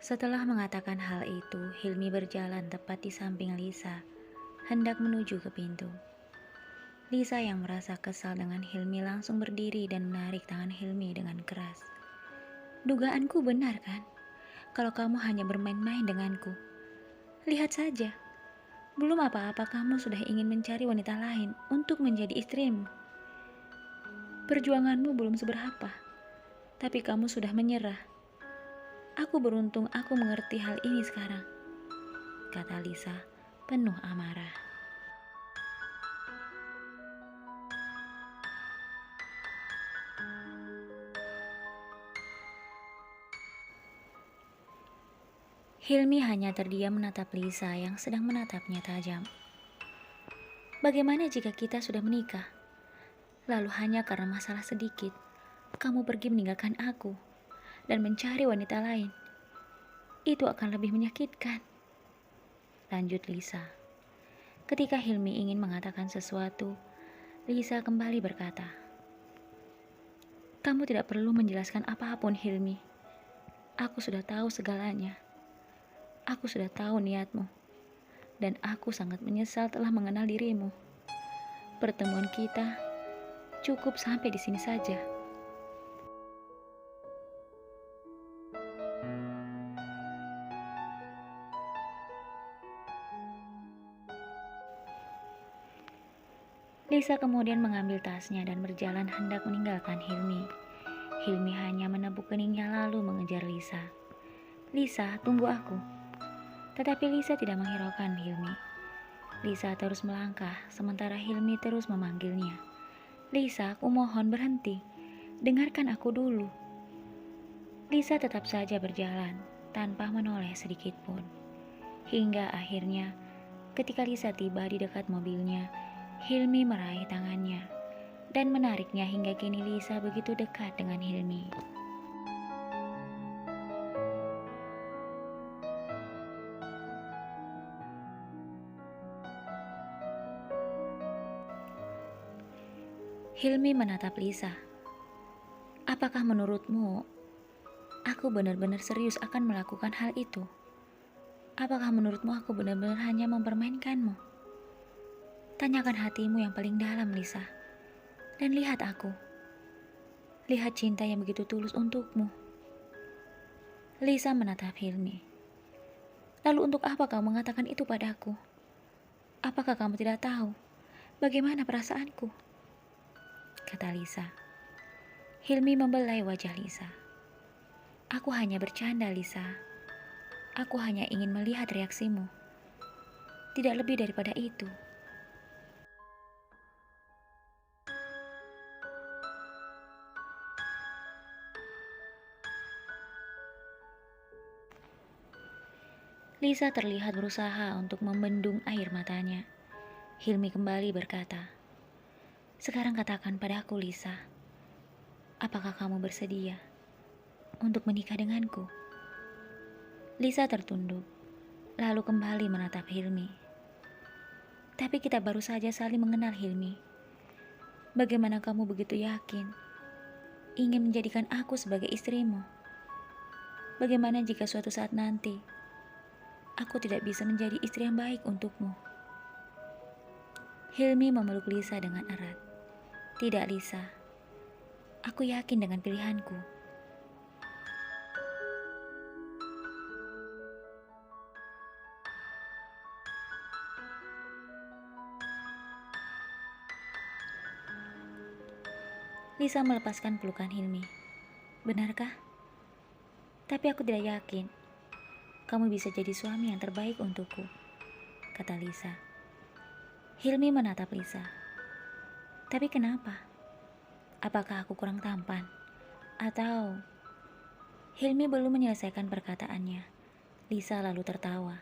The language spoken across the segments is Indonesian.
Setelah mengatakan hal itu, Hilmi berjalan tepat di samping Lisa, hendak menuju ke pintu. Lisa yang merasa kesal dengan Hilmi langsung berdiri dan menarik tangan Hilmi dengan keras. Dugaanku benar kan? Kalau kamu hanya bermain-main denganku. Lihat saja, belum apa-apa kamu sudah ingin mencari wanita lain untuk menjadi istrimu. Perjuanganmu belum seberapa, tapi kamu sudah menyerah. Aku beruntung aku mengerti hal ini sekarang, kata Lisa penuh amarah. Hilmi hanya terdiam menatap Lisa yang sedang menatapnya tajam. Bagaimana jika kita sudah menikah? Lalu hanya karena masalah sedikit, kamu pergi meninggalkan aku dan mencari wanita lain. Itu akan lebih menyakitkan. Lanjut Lisa. Ketika Hilmi ingin mengatakan sesuatu, Lisa kembali berkata, "Kamu tidak perlu menjelaskan apapun, Hilmi. Aku sudah tahu segalanya. Aku sudah tahu niatmu. Dan aku sangat menyesal telah mengenal dirimu. Pertemuan kita cukup sampai di sini saja." Lisa kemudian mengambil tasnya dan berjalan hendak meninggalkan Hilmi. Hilmi hanya menepuk keningnya lalu mengejar Lisa. "Lisa, tunggu aku." Tetapi Lisa tidak menghiraukan Hilmi. Lisa terus melangkah, sementara Hilmi terus memanggilnya. "Lisa, aku mohon berhenti. Dengarkan aku dulu." Lisa tetap saja berjalan, tanpa menoleh sedikit pun. Hingga akhirnya, ketika Lisa tiba di dekat mobilnya, Hilmi meraih tangannya dan menariknya hingga kini Lisa begitu dekat dengan Hilmi. Hilmi menatap Lisa. "Apakah menurutmu aku benar-benar serius akan melakukan hal itu? Apakah menurutmu aku benar-benar hanya mempermainkanmu? Tanyakan hatimu yang paling dalam, Lisa. Dan lihat aku. Lihat cinta yang begitu tulus untukmu." Lisa menatap Hilmi. "Lalu untuk apa kamu mengatakan itu padaku? Apakah kamu tidak tahu bagaimana perasaanku?" kata Lisa. Hilmi membelai wajah Lisa. "Aku hanya bercanda, Lisa. Aku hanya ingin melihat reaksimu. Tidak lebih daripada itu." Lisa terlihat berusaha untuk membendung air matanya. Hilmi kembali berkata, "Sekarang katakan padaku, Lisa. Apakah kamu bersedia untuk menikah denganku?" Lisa tertunduk, lalu kembali menatap Hilmi. "Tapi kita baru saja saling mengenal, Hilmi. Bagaimana kamu begitu yakin ingin menjadikan aku sebagai istrimu? Bagaimana jika suatu saat nanti aku tidak bisa menjadi istri yang baik untukmu?" Hilmi memeluk Lisa dengan erat. "Tidak, Lisa. Aku yakin dengan pilihanku." Lisa melepaskan pelukan Hilmi. "Benarkah? Tapi aku tidak yakin kamu bisa jadi suami yang terbaik untukku," kata Lisa. Hilmi menatap Lisa. "Tapi kenapa? Apakah aku kurang tampan? Atau..." Hilmi belum menyelesaikan perkataannya. Lisa lalu tertawa.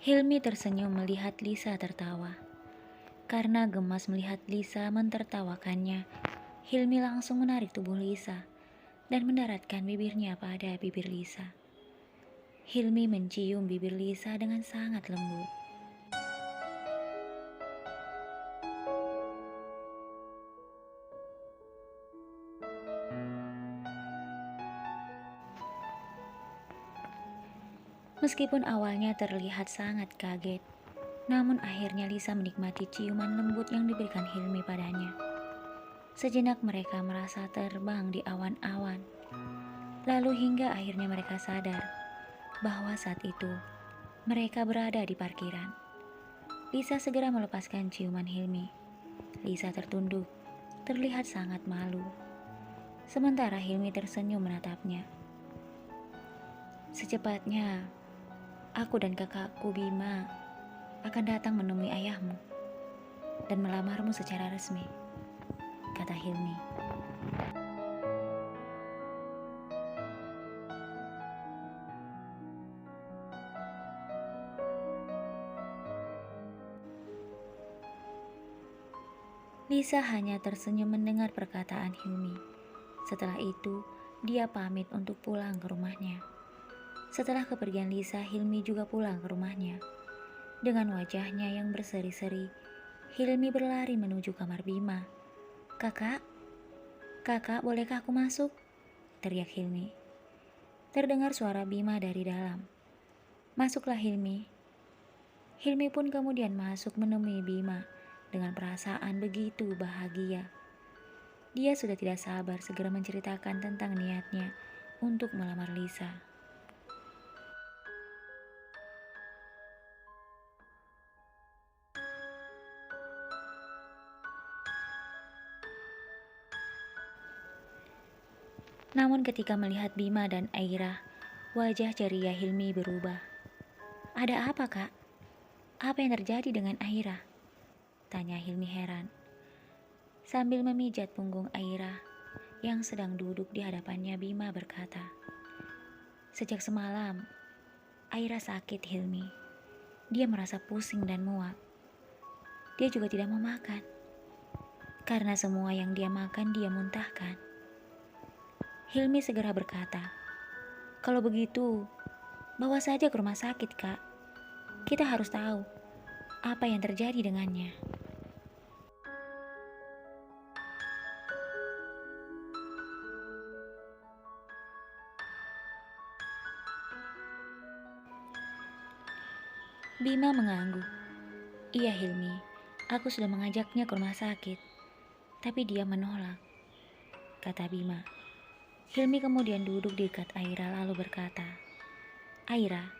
Hilmi tersenyum melihat Lisa tertawa. Karena gemas melihat Lisa mentertawakannya, Hilmi langsung menarik tubuh Lisa dan mendaratkan bibirnya pada bibir Lisa. Hilmi mencium bibir Lisa dengan sangat lembut. Meskipun awalnya terlihat sangat kaget, namun akhirnya Lisa menikmati ciuman lembut yang diberikan Hilmi padanya. Sejenak mereka merasa terbang di awan-awan. Lalu hingga akhirnya mereka sadar bahwa saat itu mereka berada di parkiran. Lisa segera melepaskan ciuman Hilmi. Lisa tertunduk, terlihat sangat malu. Sementara Hilmi tersenyum menatapnya. Secepatnya, aku dan kakakku Bima akan datang menemui ayahmu dan melamarmu secara resmi, kata Hilmi. Lisa hanya tersenyum mendengar perkataan Hilmi. Setelah itu, dia pamit untuk pulang ke rumahnya. Setelah kepergian Lisa, Hilmi juga pulang ke rumahnya. Dengan wajahnya yang berseri-seri, Hilmi berlari menuju kamar Bima. "Kakak, kakak, bolehkah aku masuk?" teriak Hilmi. Terdengar suara Bima dari dalam. "Masuklah Hilmi." Hilmi pun kemudian masuk menemui Bima dengan perasaan begitu bahagia. Dia sudah tidak sabar segera menceritakan tentang niatnya untuk melamar Lisa. Namun ketika melihat Bima dan Aira, wajah ceria Hilmi berubah. "Ada apa, Kak? Apa yang terjadi dengan Aira?" tanya Hilmi heran. Sambil memijat punggung Aira yang sedang duduk di hadapannya, Bima berkata, "Sejak semalam, Aira sakit, Hilmi. Dia merasa pusing dan muak. Dia juga tidak mau makan. Karena semua yang dia makan, dia muntahkan." Hilmi segera berkata, "Kalau begitu, bawa saja ke rumah sakit, Kak. Kita harus tahu apa yang terjadi dengannya." Bima mengangguk. "Iya Hilmi, aku sudah mengajaknya ke rumah sakit, tapi dia menolak," kata Bima. Hilmi kemudian duduk di dekat Aira lalu berkata, "Aira,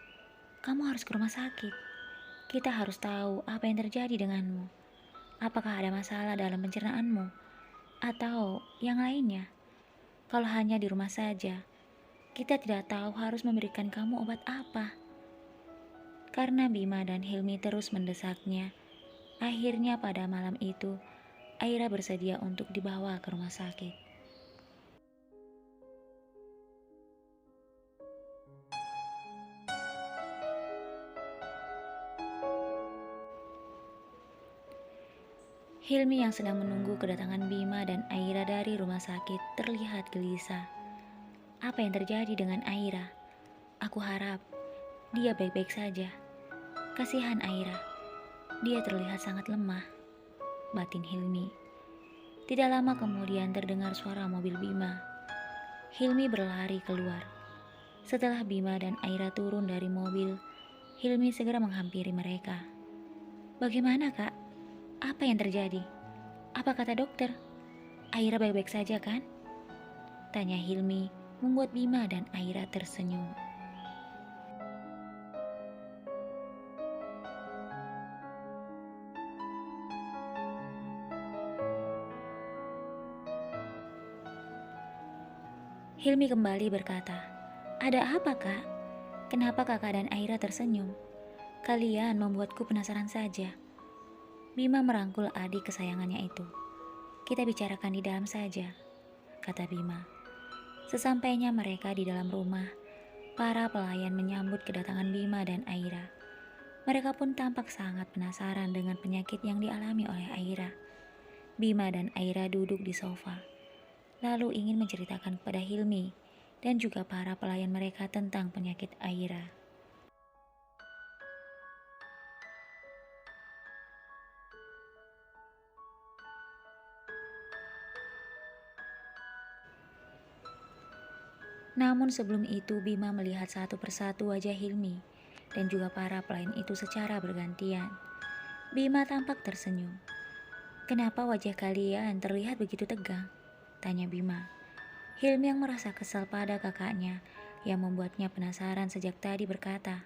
kamu harus ke rumah sakit. Kita harus tahu apa yang terjadi denganmu. Apakah ada masalah dalam pencernaanmu atau yang lainnya? Kalau hanya di rumah saja, kita tidak tahu harus memberikan kamu obat apa." Karena Bima dan Hilmi terus mendesaknya, akhirnya pada malam itu, Aira bersedia untuk dibawa ke rumah sakit. Hilmi yang sedang menunggu kedatangan Bima dan Aira dari rumah sakit terlihat gelisah. "Apa yang terjadi dengan Aira? Aku harap dia baik-baik saja. Kasihan Aira, dia terlihat sangat lemah," batin Hilmi. Tidak lama kemudian terdengar suara mobil Bima. Hilmi berlari keluar. Setelah Bima dan Aira turun dari mobil, Hilmi segera menghampiri mereka. "Bagaimana, Kak? Apa yang terjadi? Apa kata dokter? Aira baik-baik saja kan?" tanya Hilmi, membuat Bima dan Aira tersenyum. Hilmi kembali berkata, "Ada apa, Kak? Kenapa Kakak dan Aira tersenyum? Kalian membuatku penasaran saja." Bima merangkul adik kesayangannya itu. "Kita bicarakan di dalam saja," kata Bima. Sesampainya mereka di dalam rumah, para pelayan menyambut kedatangan Bima dan Aira. Mereka pun tampak sangat penasaran dengan penyakit yang dialami oleh Aira. Bima dan Aira duduk di sofa, lalu ingin menceritakan kepada Hilmi dan juga para pelayan mereka tentang penyakit Aira. Namun sebelum itu Bima melihat satu persatu wajah Hilmi dan juga para pelayan itu secara bergantian. Bima tampak tersenyum. "Kenapa wajah kalian terlihat begitu tegang?" tanya Bima. Hilmi yang merasa kesal pada kakaknya yang membuatnya penasaran sejak tadi berkata,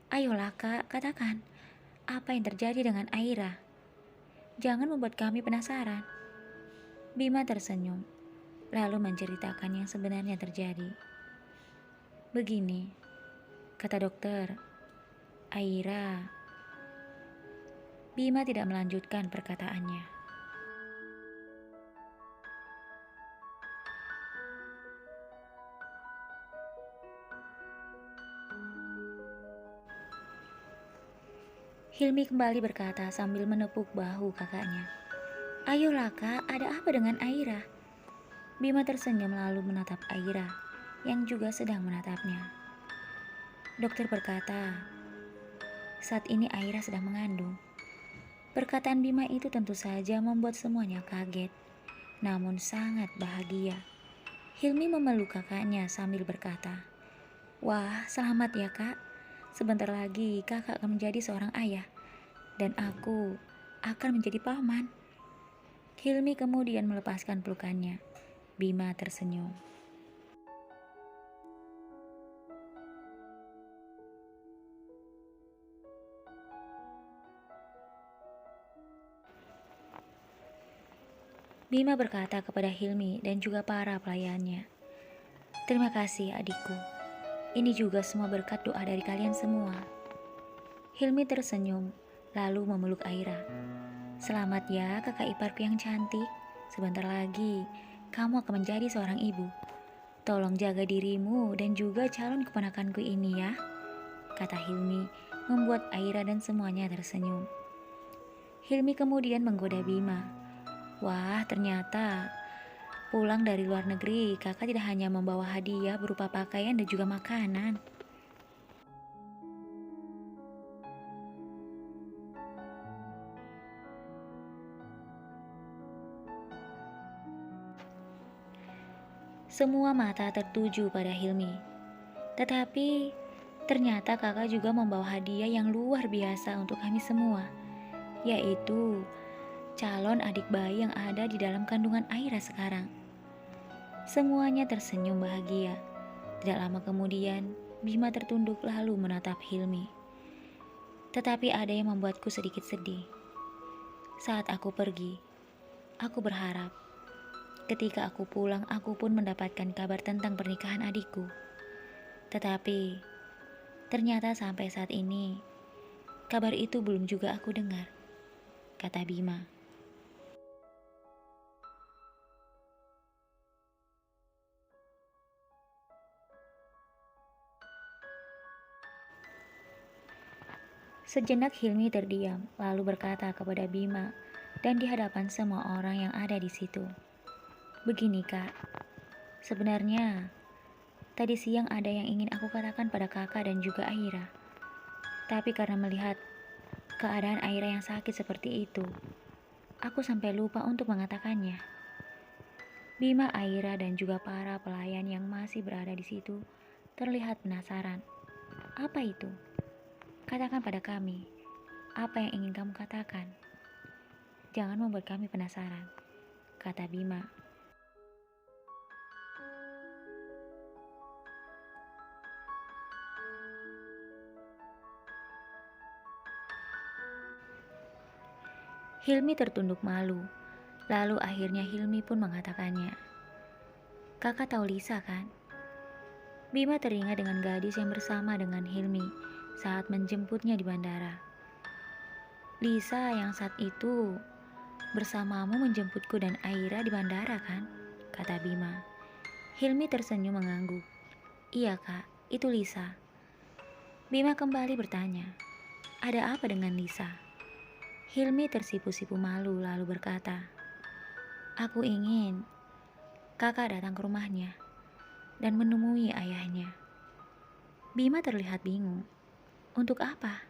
"Ayolah kak, katakan, apa yang terjadi dengan Aira? Jangan membuat kami penasaran." Bima tersenyum, lalu menceritakan yang sebenarnya terjadi. "Begini," kata dokter, "Aira..." Bima tidak melanjutkan perkataannya. Hilmi kembali berkata sambil menepuk bahu kakaknya, "Ayolah kak, ada apa dengan Aira?" Bima tersenyum lalu menatap Aira yang juga sedang menatapnya. Dokter berkata, "Saat ini Aira sedang mengandung." Perkataan Bima itu tentu saja membuat semuanya kaget, namun sangat bahagia. Hilmi memeluk kakaknya sambil berkata, "Wah, selamat ya kak. Sebentar lagi kakak akan menjadi seorang ayah, dan aku akan menjadi paman." Hilmi kemudian melepaskan pelukannya. Bima tersenyum. Bima berkata kepada Hilmi dan juga para pelayannya, "Terima kasih adikku. Ini juga semua berkat doa dari kalian semua." Hilmi tersenyum, lalu memeluk Aira. "Selamat ya kakak iparku yang cantik. Sebentar lagi, kamu akan menjadi seorang ibu. Tolong jaga dirimu dan juga calon keponakanku ini ya," kata Hilmi, membuat Aira dan semuanya tersenyum. Hilmi kemudian menggoda Bima. "Wah, ternyata pulang dari luar negeri, kakak tidak hanya membawa hadiah berupa pakaian dan juga makanan." Semua mata tertuju pada Hilmi. Tetapi ternyata kakak juga membawa hadiah yang luar biasa untuk kami semua, yaitu calon adik bayi yang ada di dalam kandungan Aira sekarang. Semuanya tersenyum bahagia. Tidak lama kemudian, Bima tertunduk lalu menatap Hilmi. Tetapi ada yang membuatku sedikit sedih. Saat aku pergi, aku berharap ketika aku pulang aku pun mendapatkan kabar tentang pernikahan adikku. Tetapi ternyata sampai saat ini kabar itu belum juga aku dengar, kata Bima. Sejenak Hilmi terdiam, lalu berkata kepada Bima dan di hadapan semua orang yang ada di situ, "Begini kak, sebenarnya tadi siang ada yang ingin aku katakan pada kakak dan juga Aira. Tapi karena melihat keadaan Aira yang sakit seperti itu, aku sampai lupa untuk mengatakannya." Bima, Aira, dan juga para pelayan yang masih berada di situ terlihat penasaran. "Apa itu? Katakan pada kami, apa yang ingin kamu katakan? Jangan membuat kami penasaran," kata Bima. Hilmi tertunduk malu, lalu akhirnya Hilmi pun mengatakannya. "Kakak tahu Lisa kan?" Bima teringat dengan gadis yang bersama dengan Hilmi saat menjemputnya di bandara. "Lisa yang saat itu bersamamu menjemputku dan Aira di bandara kan?" kata Bima. Hilmi tersenyum mengangguk. "Iya kak, itu Lisa." Bima kembali bertanya, "Ada apa dengan Lisa?" Hilmi tersipu-sipu malu lalu berkata, "Aku ingin kakak datang ke rumahnya dan menemui ayahnya." Bima terlihat bingung. "Untuk apa?"